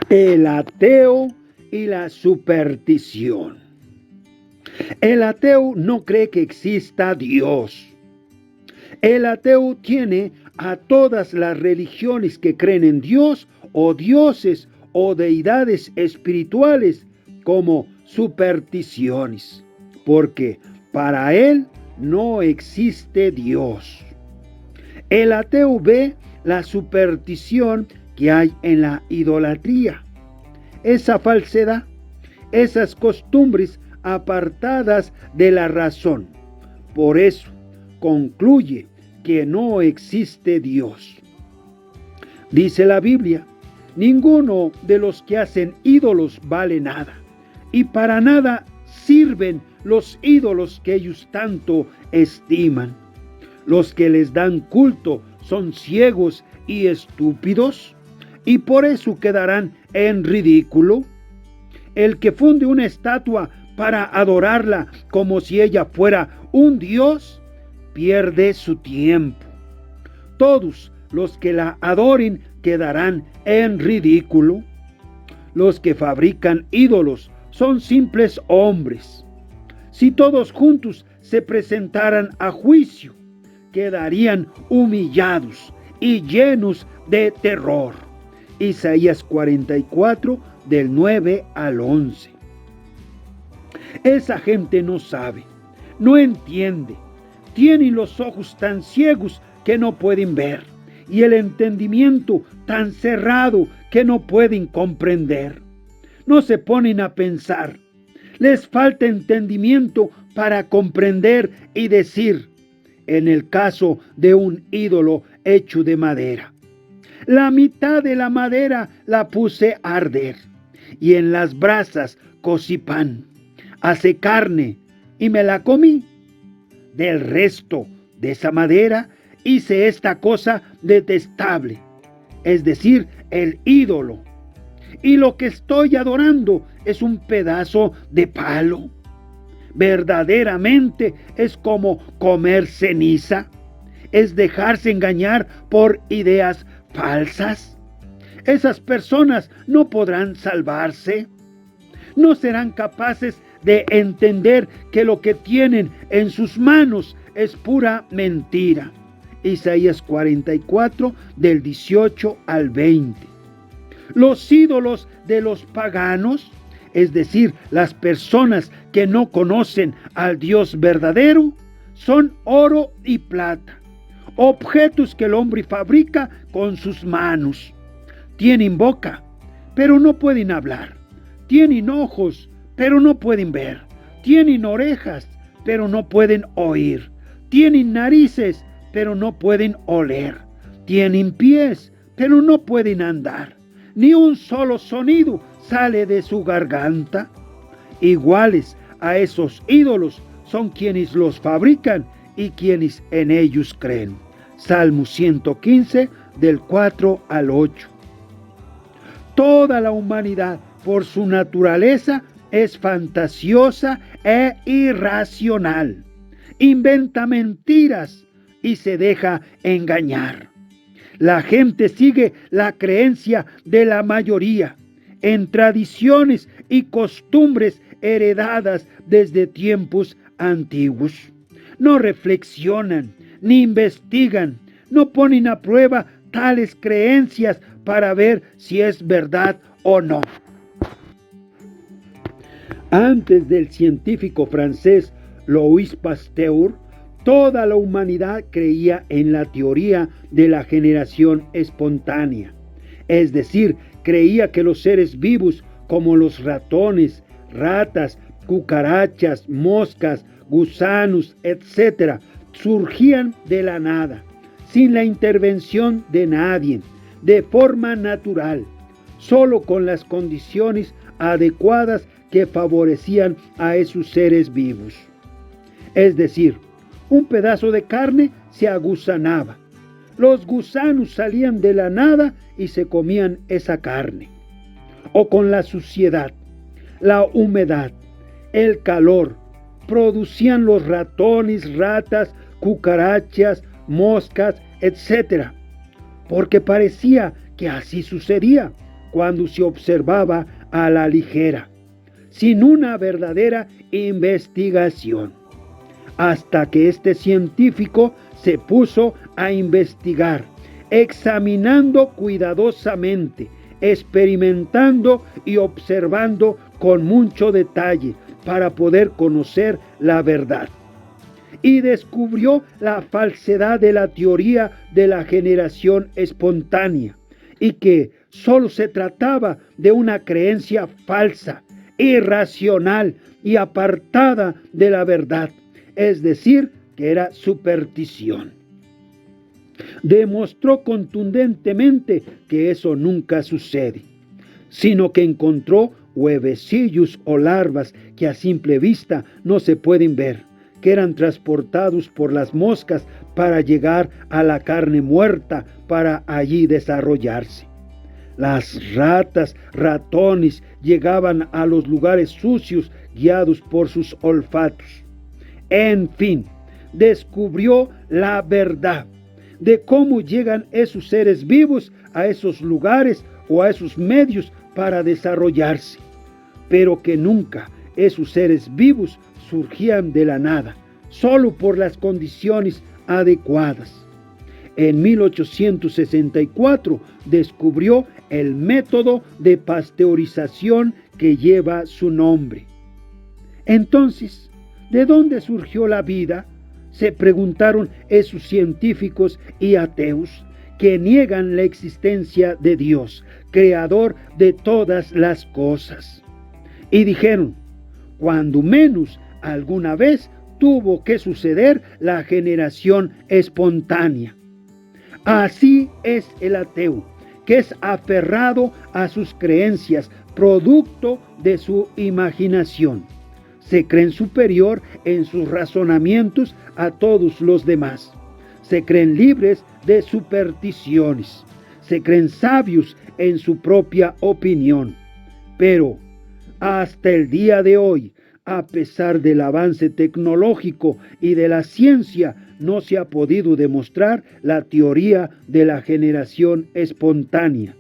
El ateo y la superstición. El ateo no cree que exista Dios. El ateo tiene a todas las religiones que creen en Dios o dioses o deidades espirituales como supersticiones, porque para él no existe Dios. El ateo ve la superstición que hay en la idolatría, esa falsedad, esas costumbres apartadas de la razón. Por eso concluye que no existe Dios. Dice la Biblia, ninguno de los que hacen ídolos vale nada, y para nada sirven los ídolos que ellos tanto estiman. Los que les dan culto son ciegos y estúpidos, y por eso quedarán en ridículo. El que funde una estatua para adorarla como si ella fuera un dios, pierde su tiempo. Todos los que la adoren quedarán en ridículo. Los que fabrican ídolos son simples hombres. Si todos juntos se presentaran a juicio, quedarían humillados y llenos de terror. Isaías 44, del 9 al 11. Esa gente no sabe, no entiende. Tienen los ojos tan ciegos que no pueden ver, y el entendimiento tan cerrado que no pueden comprender. No se ponen a pensar. Les falta entendimiento para comprender y decir, en el caso de un ídolo hecho de madera: la mitad de la madera la puse a arder, y en las brasas cocí pan, asé carne y me la comí. Del resto de esa madera hice esta cosa detestable, es decir, el ídolo. Y lo que estoy adorando es un pedazo de palo. Verdaderamente es como comer ceniza, es dejarse engañar por ideas falsas. Esas personas no podrán salvarse, no serán capaces de entender que lo que tienen en sus manos es pura mentira. Isaías 44, del 18 al 20. Los ídolos de los paganos, es decir, las personas que no conocen al Dios verdadero, son oro y plata, objetos que el hombre fabrica con sus manos. Tienen boca, pero no pueden hablar. Tienen ojos, pero no pueden ver. Tienen orejas, pero no pueden oír. Tienen narices, pero no pueden oler. Tienen pies, pero no pueden andar. Ni un solo sonido sale de su garganta. Iguales a esos ídolos son quienes los fabrican y quienes en ellos creen. Salmo 115, del 4 al 8. Toda la humanidad, por su naturaleza, es fantasiosa e irracional. Inventa mentiras y se deja engañar. La gente sigue la creencia de la mayoría en tradiciones y costumbres heredadas desde tiempos antiguos. No reflexionan ni investigan, no ponen a prueba tales creencias para ver si es verdad o no. Antes del científico francés Louis Pasteur, toda la humanidad creía en la teoría de la generación espontánea. Es decir, creía que los seres vivos como los ratones, ratas, cucarachas, moscas, gusanos, etc., surgían de la nada, sin la intervención de nadie, de forma natural, solo con las condiciones adecuadas que favorecían a esos seres vivos. Es decir, un pedazo de carne se agusanaba. Los gusanos salían de la nada y se comían esa carne. O con la suciedad, la humedad, el calor, producían los ratones, ratas, cucarachas, moscas, etc. Porque parecía que así sucedía cuando se observaba a la ligera, sin una verdadera investigación, hasta que este científico se puso a investigar, examinando cuidadosamente, experimentando y observando con mucho detalle para poder conocer la verdad. Y descubrió la falsedad de la teoría de la generación espontánea y que solo se trataba de una creencia falsa, irracional y apartada de la verdad, es decir, que era superstición. Demostró contundentemente que eso nunca sucede, sino que encontró huevecillos o larvas que a simple vista no se pueden ver, que eran transportados por las moscas para llegar a la carne muerta para allí desarrollarse. Las ratas, ratones llegaban a los lugares sucios guiados por sus olfatos. En fin, descubrió la verdad de cómo llegan esos seres vivos a esos lugares o a esos medios para desarrollarse, pero que nunca esos seres vivos surgían de la nada, solo por las condiciones adecuadas. En 1864 descubrió el método de pasteurización que lleva su nombre. Entonces, ¿de dónde surgió la vida?, se preguntaron esos científicos y ateos que niegan la existencia de Dios, creador de todas las cosas. Y dijeron, cuando menos alguna vez tuvo que suceder la generación espontánea. Así es el ateo, que es aferrado a sus creencias, producto de su imaginación. Se creen superior en sus razonamientos a todos los demás. Se creen libres de supersticiones. Se creen sabios en su propia opinión. Pero hasta el día de hoy, a pesar del avance tecnológico y de la ciencia, no se ha podido demostrar la teoría de la generación espontánea.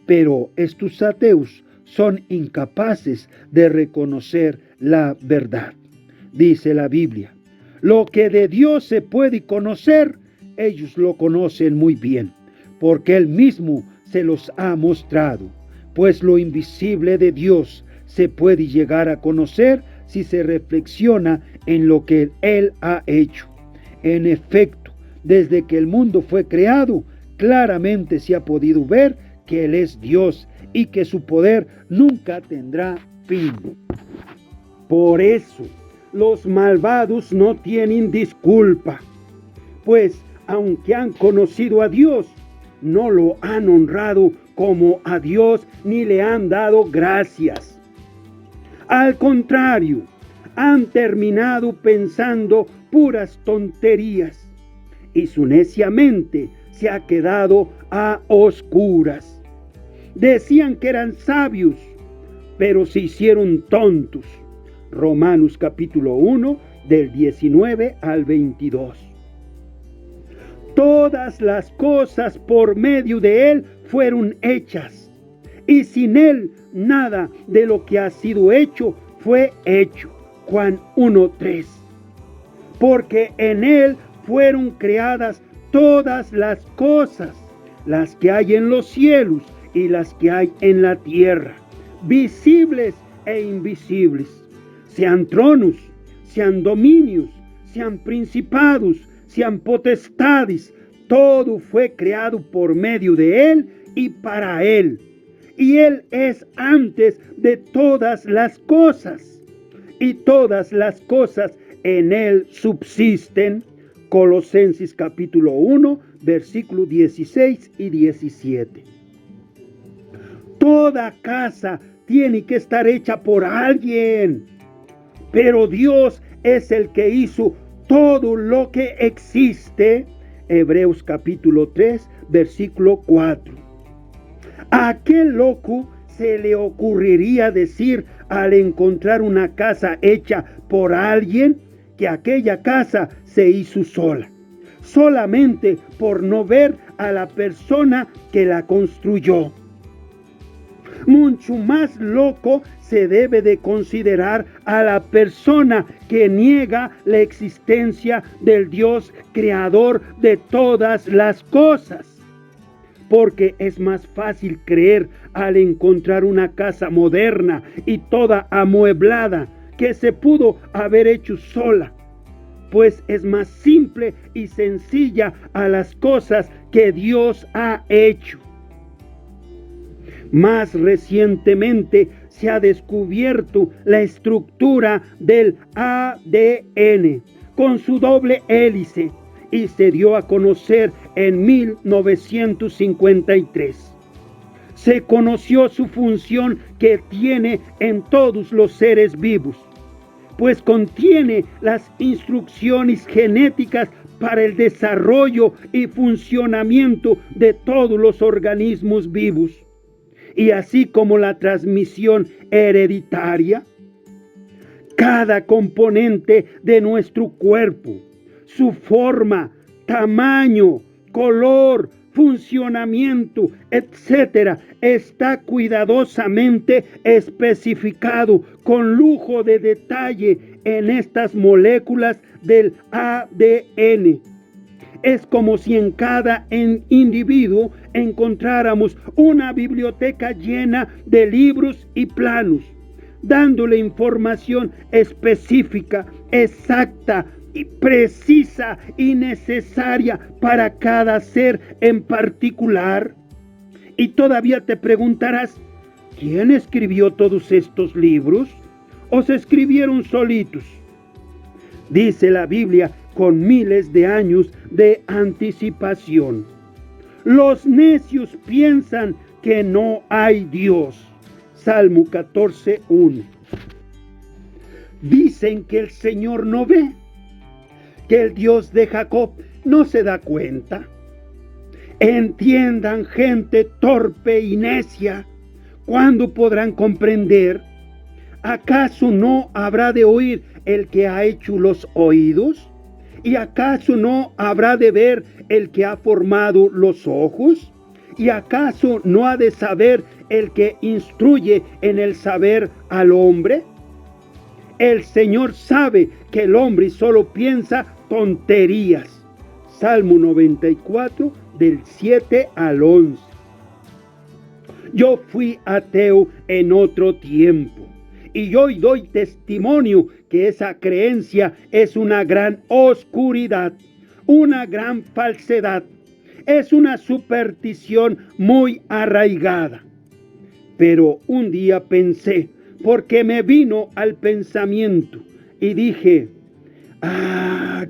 Pero estos ateos son incapaces de reconocer la verdad. Dice la Biblia, lo que de Dios se puede conocer, ellos lo conocen muy bien, porque Él mismo se los ha mostrado, pues lo invisible de Dios se puede llegar a conocer si se reflexiona en lo que Él ha hecho. En efecto, desde que el mundo fue creado, claramente se ha podido ver que Él es Dios y que su poder nunca tendrá fin. Por eso, los malvados no tienen disculpa, pues aunque han conocido a Dios, no lo han honrado como a Dios ni le han dado gracias. Al contrario, han terminado pensando puras tonterías y su necia mente se ha quedado a oscuras. Decían que eran sabios, pero se hicieron tontos. Romanos capítulo 1, del 19 al 22. Todas las cosas por medio de Él fueron hechas, y sin Él nada de lo que ha sido hecho fue hecho. Juan 1:3. Porque en Él fueron creadas todas las cosas, las que hay en los cielos y las que hay en la tierra, visibles e invisibles, sean tronos, sean dominios, sean principados, sean potestades, todo fue creado por medio de Él y para Él. Y Él es antes de todas las cosas, y todas las cosas en Él subsisten. Colosenses capítulo 1, versículos 16 y 17. Toda casa tiene que estar hecha por alguien, pero Dios es el que hizo todo lo que existe. Hebreos capítulo 3, versículo 4. ¿A qué loco se le ocurriría decir al encontrar una casa hecha por alguien que aquella casa se hizo sola, solamente por no ver a la persona que la construyó? Mucho más loco se debe de considerar a la persona que niega la existencia del Dios creador de todas las cosas. Porque es más fácil creer al encontrar una casa moderna y toda amueblada que se pudo haber hecho sola, pues es más simple y sencilla a las cosas que Dios ha hecho. Más recientemente se ha descubierto la estructura del ADN con su doble hélice y se dio a conocer en 1953. Se conoció su función que tiene en todos los seres vivos, pues contiene las instrucciones genéticas para el desarrollo y funcionamiento de todos los organismos vivos, y así como la transmisión hereditaria. Cada componente de nuestro cuerpo, su forma, tamaño, color, funcionamiento, etcétera, está cuidadosamente especificado con lujo de detalle en estas moléculas del ADN. Es como si en cada individuo encontráramos una biblioteca llena de libros y planos, dándole información específica, exacta, y precisa y necesaria para cada ser en particular. Y todavía te preguntarás, ¿quién escribió todos estos libros? ¿O se escribieron solitos? Dice la Biblia con miles de años de anticipación. Los necios piensan que no hay Dios. Salmo 14:1. Dicen que el Señor no ve, que el Dios de Jacob no se da cuenta. Entiendan, gente torpe y necia, ¿cuándo podrán comprender? ¿Acaso no habrá de oír el que ha hecho los oídos? ¿Y acaso no habrá de ver el que ha formado los ojos? ¿Y acaso no ha de saber el que instruye en el saber al hombre? El Señor sabe que el hombre solo piensa tonterías. Salmo 94, del 7 al 11. Yo fui ateo en otro tiempo y hoy doy testimonio que esa creencia es una gran oscuridad, una gran falsedad. Es una superstición muy arraigada. Pero un día pensé, porque me vino al pensamiento y dije,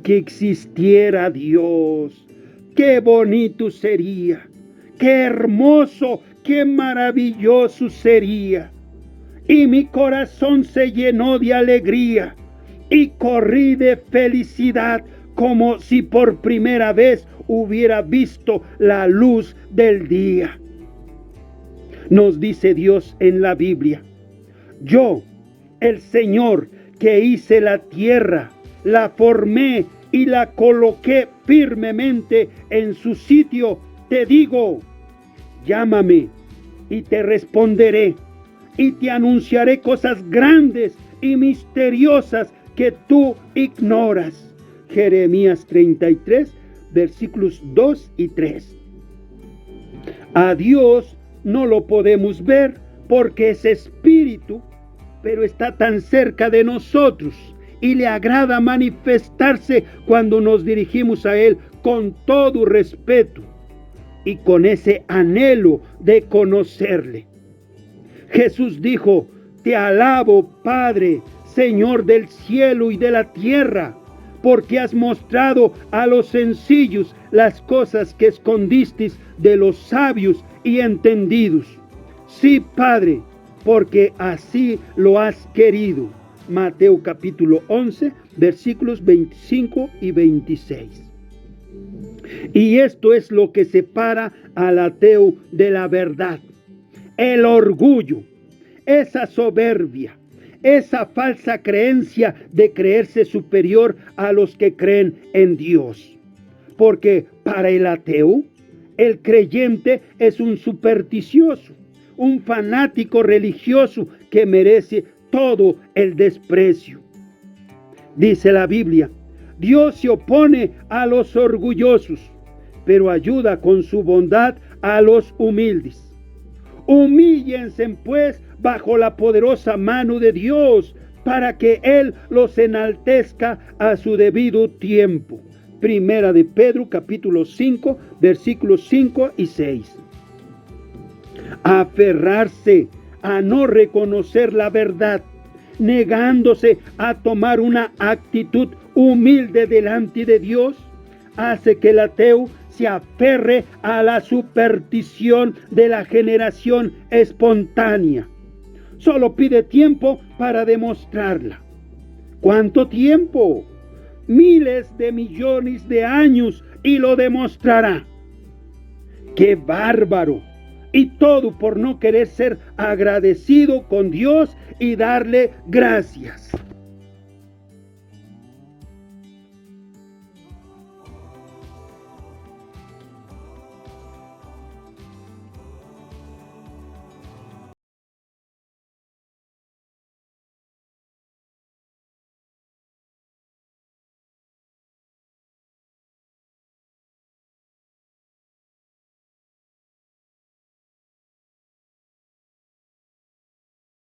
que existiera Dios, qué bonito sería, qué hermoso, qué maravilloso sería. Y mi corazón se llenó de alegría y corrí de felicidad como si por primera vez hubiera visto la luz del día. Nos dice Dios en la Biblia, yo, el Señor, que hice la tierra, la formé y la coloqué firmemente en su sitio, te digo, llámame y te responderé y te anunciaré cosas grandes y misteriosas que tú ignoras. Jeremías 33, versículos 2 y 3. A Dios no lo podemos ver porque es espíritu, pero está tan cerca de nosotros y le agrada manifestarse cuando nos dirigimos a Él con todo respeto y con ese anhelo de conocerle. Jesús dijo, te alabo, Padre, Señor del cielo y de la tierra, porque has mostrado a los sencillos las cosas que escondiste de los sabios y entendidos. Sí, Padre, porque así lo has querido. Mateo capítulo 11, versículos 25 y 26. Y esto es lo que separa al ateo de la verdad. El orgullo, esa soberbia, esa falsa creencia de creerse superior a los que creen en Dios. Porque para el ateo, el creyente es un supersticioso, un fanático religioso que merece todo el desprecio. Dice la Biblia, Dios se opone a los orgullosos, pero ayuda con su bondad a los humildes. Humíllense pues bajo la poderosa mano de Dios, para que Él los enaltezca a su debido tiempo. Primera de Pedro, capítulo 5, versículos 5 y 6. Aferrarse a no reconocer la verdad, negándose a tomar una actitud humilde delante de Dios, hace que el ateo se aferre a la superstición de la generación espontánea. Solo pide tiempo para demostrarla. ¿Cuánto tiempo? Miles de millones de años y lo demostrará. ¡Qué bárbaro! Y todo por no querer ser agradecido con Dios y darle gracias.